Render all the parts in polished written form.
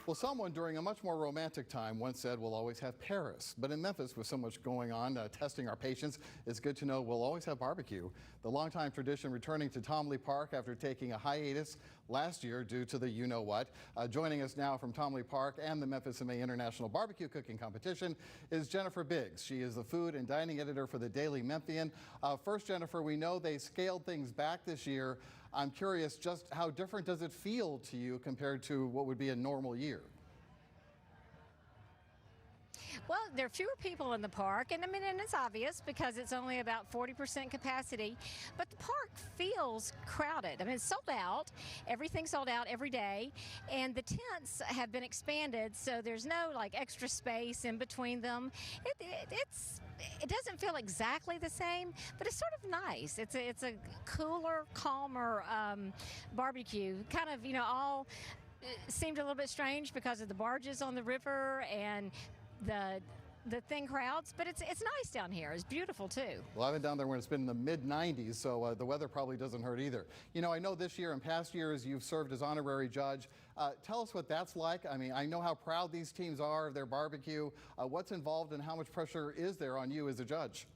Well, someone during a much more romantic time once said we'll always have Paris. But in Memphis, with so much going on, testing our patience, it's good to know we'll always have barbecue. The longtime tradition returning to Tomley Park after taking a hiatus last year due to the you-know-what. Joining us now from Tomley Park and the Memphis and May International Barbecue Cooking Competition is Jennifer Biggs. She is the food and dining editor for the Daily Memphian. First, Jennifer, we know they scaled things back this year. I'm curious, just how different does it feel to you compared to what would be a normal year? Well, there are fewer people in the park, and and it's obvious because it's only about 40% capacity, but the park feels crowded. It's sold out. Everything's sold out every day, and the tents have been expanded, so there's no extra space in between them. It doesn't feel exactly the same, but it's sort of nice. It's a cooler, calmer barbecue. Kind of, all seemed a little bit strange because of the barges on the river and the thin crowds, but it's nice down here. It's beautiful too. Well, I've been down there when it's been in the mid-90s, so the weather probably doesn't hurt either. I know this year and past years you've served as honorary judge. Tell us what that's like. I know how proud these teams are of their barbecue. What's involved and how much pressure is there on you as a judge?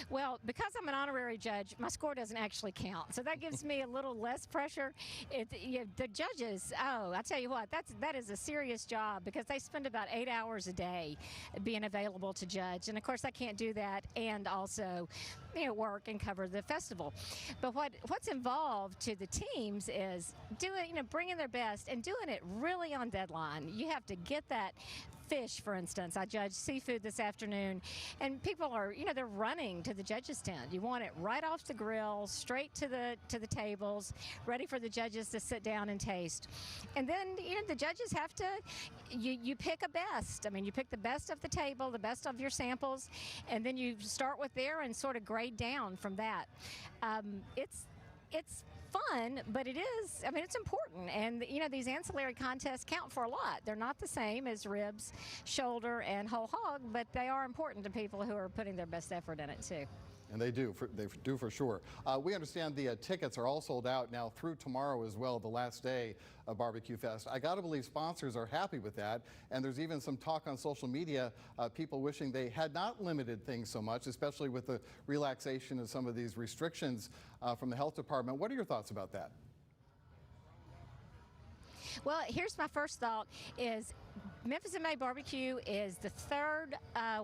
Well, because I'm an honorary judge, my score doesn't actually count, so that gives me a little less pressure. The judges, I tell you what, that is a serious job because they spend about 8 hours a day being available to judge, and of course I can't do that and also work and cover the festival. But what's involved to the teams is bringing their best and doing it really on deadline. You have to get that fish, for instance. I judged seafood this afternoon, and people are, they're running to the judges' tent. You want it right off the grill, straight to the tables, ready for the judges to sit down and taste. And then, the judges have to, you pick a best. You pick the best of the table, the best of your samples, and then you start with there and sort of grade down from that. It's fun, but it's important. And, these ancillary contests count for a lot. They're not the same as ribs, shoulder, and whole hog, but they are important to people who are putting their best effort in it, too. And they do for sure. We understand the tickets are all sold out now through tomorrow as well, the last day of Barbecue Fest. I got to believe sponsors are happy with that. And there's even some talk on social media, people wishing they had not limited things so much, especially with the relaxation of some of these restrictions from the health department. What are your thoughts about that? Well, here's my first thought is Memphis and May Barbecue is the third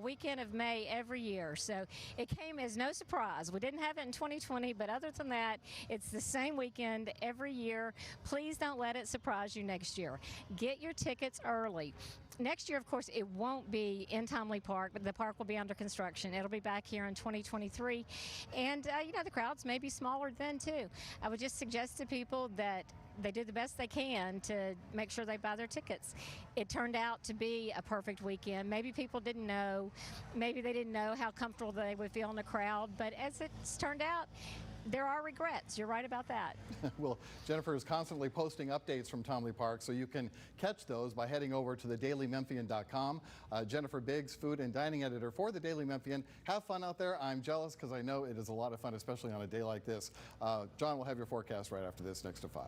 weekend of May every year, so it came as no surprise. We didn't have it in 2020, but other than that, it's the same weekend every year. Please don't let it surprise you next year. Get your tickets early. Next year, of course, it won't be in Tomley Park, but the park will be under construction. It'll be back here in 2023, and the crowds may be smaller then too. I would just suggest to people that they do the best they can to make sure they buy their tickets. It turned out to be a perfect weekend. Maybe people didn't know. Maybe they didn't know how comfortable they would feel in a crowd. But as it's turned out, there are regrets. You're right about that. Well, Jennifer is constantly posting updates from Tomley Park, so you can catch those by heading over to thedailymemphian.com. Jennifer Biggs, food and dining editor for the Daily Memphian. Have fun out there. I'm jealous because I know it is a lot of fun, especially on a day like this. John will have your forecast right after this, next to 5.